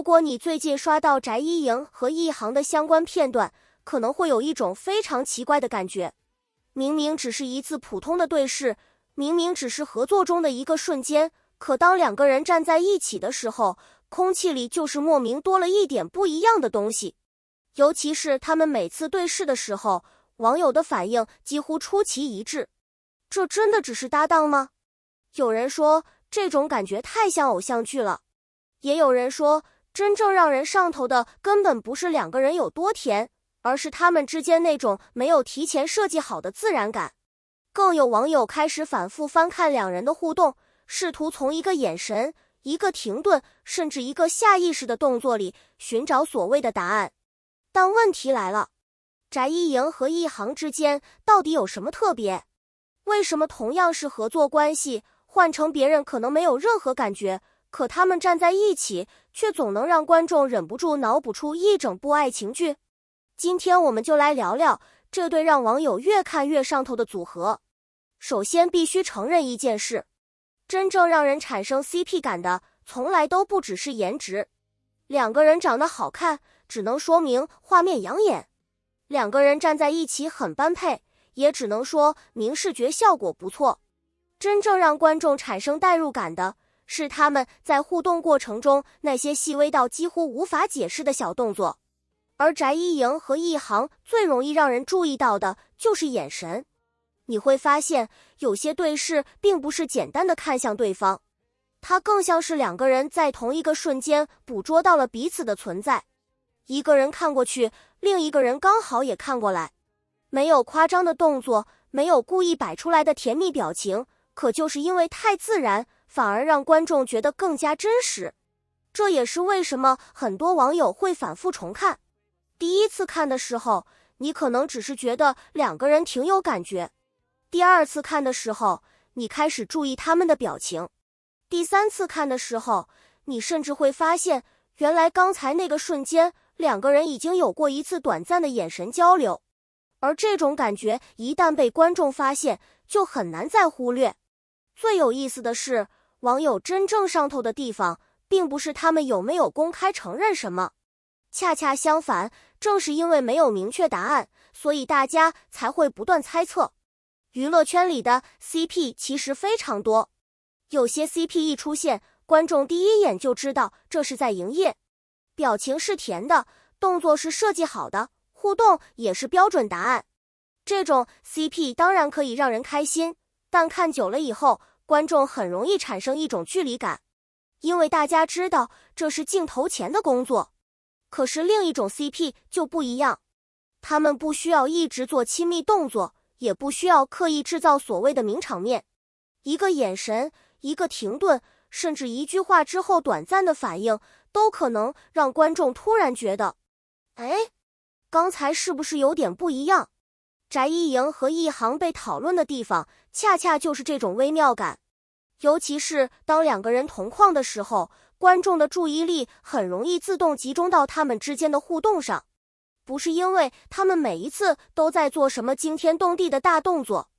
果你最近刷到翟一瑩和易航的相關片段，可能会有一种非常奇怪的感觉。明明只是一次普通的对视，明明只是合作中的一個瞬間，可當兩個人站在一起的時候，空氣裡就是莫名多了一點不一樣的東西。尤其是他們每次對視的時候，網友的反應幾乎出奇一致。這真的只是搭檔嗎？有人說這種感覺太像偶像劇了，也有人說真正讓人上頭的根本不是兩個人有多甜，而是他們之間那種沒有提前設計好的自然感。更有網友開始反覆翻看兩人的互動，試圖從一個眼神、一個停頓，甚至一個下意識的動作裡尋找所謂的答案。但問題來了，翟一瑩和易航之間到底有什麼特別？為什麼同樣是合作關係，換成別人可能沒有任何感覺，可他們站在一起，卻總能讓觀眾忍不住腦補出一整部愛情劇？今天我們就來聊聊這對讓網友越看越上頭的組合。首先必須承認一件事，真正讓人產生 CP 感的，從來都不只是顏值。兩個人長得好看，只能說明畫面養眼；兩個人站在一起很般配，也只能說明視覺效果不錯。真正讓觀眾產生代入感的，是他們在互動過程中那些細微到幾乎無法解釋的小動作。而翟一瑩和易航最容易讓人注意到的就是眼神。你會發現，有些對視並不是簡單的看向對方，它更像是兩個人在同一個瞬間捕捉到了彼此的存在。一個人看過去，另一個人剛好也看過來。沒有誇張的動作，沒有故意擺出來的甜蜜表情，可就是因為太自然，反而讓觀眾覺得更加真實。這也是為什麼很多網友會反覆重看。第一次看的時候，你可能只是覺得兩個人挺有感覺。第二次看的時候，你開始注意他們的表情。第三次看的時候，你甚至會發現，原來剛才那個瞬間，兩個人已經有過一次短暫的眼神交流。而這種感覺一旦被觀眾發現，就很難再忽略。最有意思的是，網友真正上頭的地方，並不是他們有沒有公開承認什麼。恰恰相反，正是因為沒有明確答案，所以大家才會不斷猜測。娛樂圈裡的 CP 其實非常多，有些 CP 一出現，觀眾第一眼就知道這是在營業，表情是甜的，動作是設計好的，互動也是標準答案。這種 CP 當然可以讓人開心，但看久了以後，觀眾很容易產生一種距離感，因為大家知道這是鏡頭前的工作。可是另一種 CP 就不一樣，他們不需要一直做親密動作，也不需要刻意制造所謂的名場面，一個眼神，一個停頓，甚至一句話之後短暫的反應，都可能讓觀眾突然覺得，哎，剛才是不是有點不一樣？翟一瑩和易航被討論的地方，恰恰就是這種微妙感。尤其是當兩個人同框的時候，觀眾的注意力很容易自動集中到他們之間的互動上，不是因為他們每一次都在做什麼驚天動地的大動作，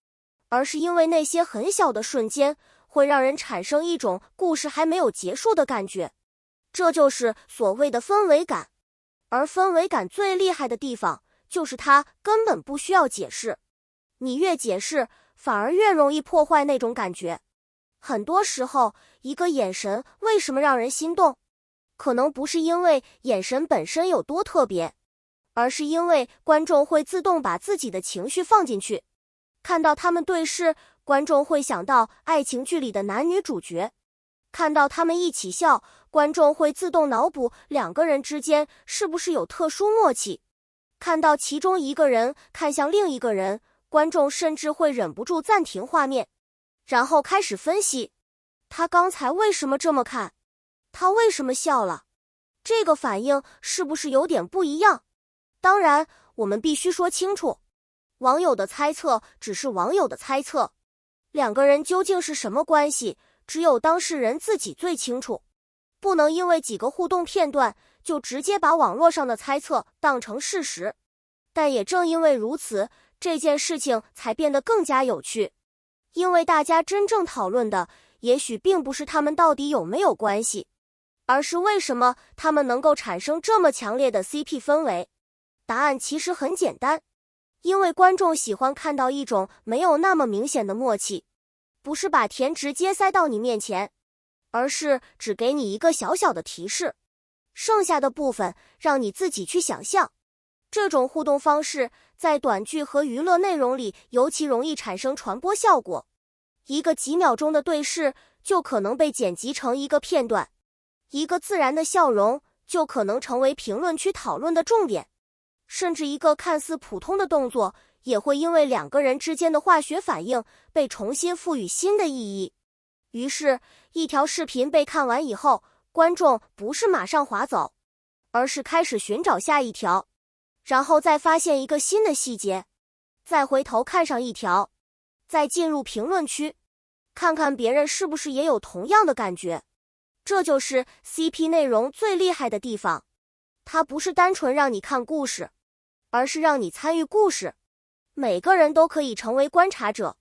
而是因為那些很小的瞬間會讓人產生一種故事還沒有結束的感覺。這就是所謂的氛圍感。而氛圍感最厲害的地方，就是它根本不需要解釋，你越解釋，反而越容易破壞那種感覺。很多時候，一個眼神為什麼讓人心動？可能不是因為眼神本身有多特別，而是因為觀眾會自動把自己的情緒放進去。看到他們對視，觀眾會想到愛情劇裡的男女主角；看到他們一起笑，觀眾會自動腦補兩個人之間是不是有特殊默契；看到其中一個人看向另一個人，觀眾甚至會忍不住暫停畫面，然後開始分析，他剛才為什麼這麼看？他為什麼笑了？這個反應是不是有點不一樣？當然，我們必須說清楚，網友的猜測只是網友的猜測，兩個人究竟是什麼關係，只有當事人自己最清楚。不能因為幾個互動片段，就直接把網絡上的猜測當成事實。但也正因為如此，這件事情才變得更加有趣。因為大家真正討論的，也許並不是他們到底有沒有關係，而是為什麼他們能夠產生這麼強烈的 CP 氛圍？答案其實很簡單，因為觀眾喜歡看到一種沒有那麼明顯的默契，不是把甜直接塞到你面前，而是只給你一個小小的提示，剩下的部分讓你自己去想象。這種互動方式在短劇和娛樂內容裡尤其容易產生傳播效果。一個幾秒鐘的對視就可能被剪輯成一個片段，一個自然的笑容就可能成為評論區討論的重點，甚至一個看似普通的動作也會因為兩個人之間的化學反應被重新賦予新的意義。於是，一條視頻被看完以後，觀眾不是馬上滑走，而是開始尋找下一條，然後再發現一個新的細節，再回頭看上一條，再進入評論區，看看別人是不是也有同樣的感覺。這就是 CP 內容最厲害的地方，它不是單純讓你看故事，而是讓你參與故事。每個人都可以成為觀察者，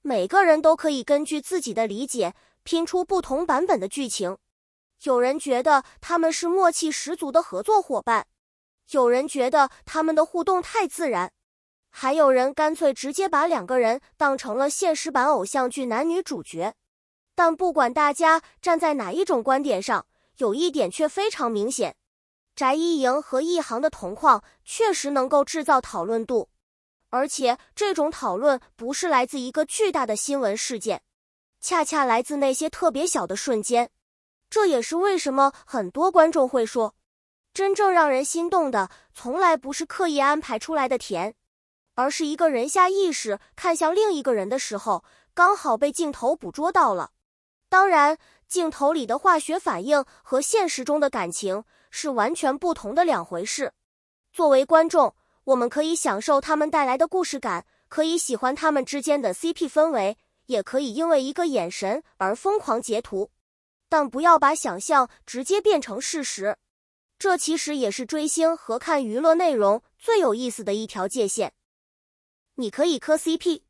每個人都可以根據自己的理解拼出不同版本的劇情。有人覺得他們是默契十足的合作夥伴，有人覺得他們的互動太自然，還有人乾脆直接把兩個人當成了現實版偶像劇男女主角。但不管大家站在哪一種觀點上，有一點卻非常明顯，翟一瑩和易航的同框確實能夠制造討論度，而且這種討論不是來自一個巨大的新聞事件，恰恰來自那些特別小的瞬間。這也是為什麼很多觀眾會說，真正讓人心動的從來不是刻意安排出來的甜，而是一個人下意識看向另一個人的時候，剛好被鏡頭捕捉到了。當然，鏡頭裡的化學反應和現實中的感情是完全不同的兩回事。作為觀眾，我們可以享受他們帶來的故事感，可以喜歡他們之間的 CP 氛圍，也可以因為一個眼神而瘋狂截圖。但不要把想象直接變成事實，這其實也是追星和看娛樂內容最有意思的一條界限。你可以磕 CP，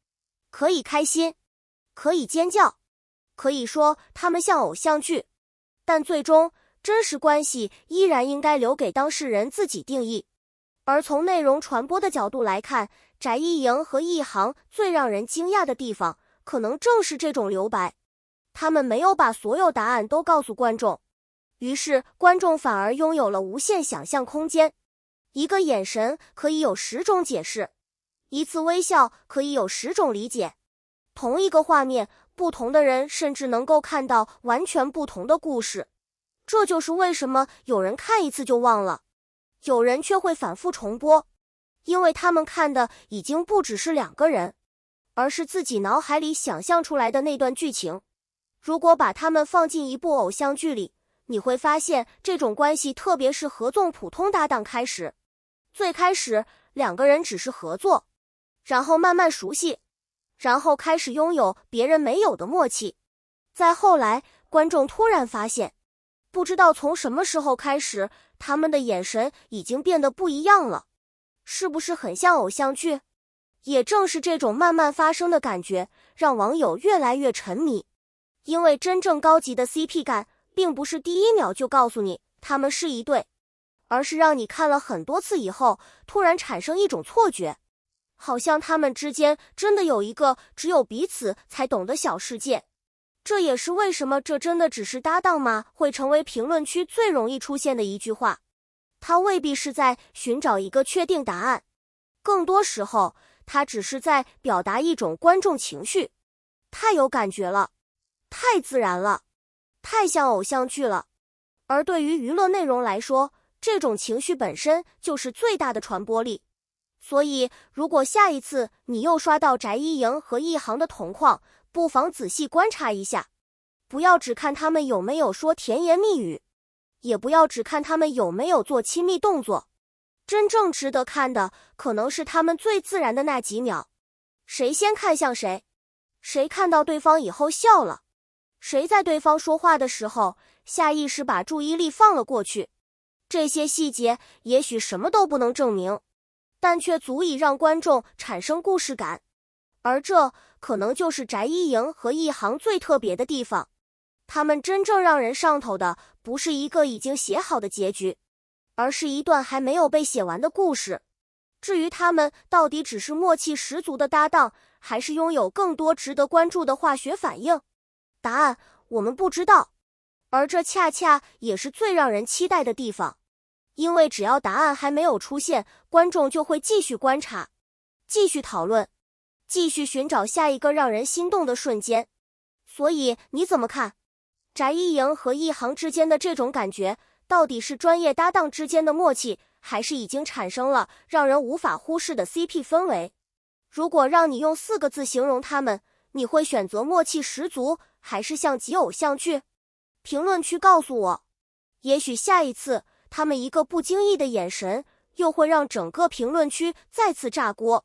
可以開心，可以尖叫，可以說他們像偶像劇，但最終真實關係依然應該留給當事人自己定義。而從內容傳播的角度來看，翟一瑩和易航最讓人驚訝的地方，可能正是這種留白。他們沒有把所有答案都告訴觀眾，於是觀眾反而擁有了無限想象空間。一個眼神可以有10種解釋，一次微笑可以有10種理解。同一個畫面，不同的人甚至能夠看到完全不同的故事。這就是為什麼有人看一次就忘了，有人卻會反覆重播，因為他們看的已經不只是兩個人，而是自己腦海裡想象出來的那段劇情。如果把他們放進一部偶像劇裡，你會發現這種關係特別是合縱普通搭檔開始。最開始兩個人只是合作，然後慢慢熟悉，然後開始擁有別人沒有的默契。再後來，觀眾突然發現，不知道從什麼時候開始，他們的眼神已經變得不一樣了。是不是很像偶像劇？也正是這種慢慢發生的感覺，讓網友越來越沉迷。因為真正高級的 CP 感，並不是第一秒就告訴你他們是一對，而是讓你看了很多次以後，突然產生一種錯覺，好像他們之間真的有一個只有彼此才懂的小世界。這也是為什麼這真的只是搭檔嗎？會成為評論區最容易出現的一句話。他未必是在尋找一個確定答案，更多時候，他只是在表達一種觀眾情緒。太有感覺了，太自然了，太像偶像劇了。而對於娛樂內容來說，這種情緒本身就是最大的傳播力。所以，如果下一次你又刷到翟一瑩和易航的同框，不妨仔細觀察一下，不要只看他們有沒有說甜言蜜語，也不要只看他們有沒有做親密動作。真正值得看的，可能是他們最自然的那幾秒。誰先看向誰？誰看到對方以後笑了？誰在對方說話的時候，下意識把注意力放了過去？這些細節也許什麼都不能證明，但卻足以讓觀眾產生故事感。而這可能就是翟一瑩和易航最特別的地方，他們真正讓人上頭的，不是一個已經寫好的結局，而是一段還沒有被寫完的故事。至於他們到底只是默契十足的搭檔，還是擁有更多值得關注的化學反應，答案我們不知道。而這恰恰也是最讓人期待的地方，因為只要答案還沒有出現，觀眾就會繼續觀察，繼續討論，繼續尋找下一個讓人心動的瞬間。所以你怎麼看？翟一瑩和一航之間的這種感覺，到底是專業搭檔之間的默契，還是已經產生了讓人無法忽視的 CP 氛圍？如果讓你用4個字形容他們，你會選擇默契十足，還是像極偶像劇？評論區告訴我，也許下一次他們一個不經意的眼神，又會讓整個評論區再次炸鍋。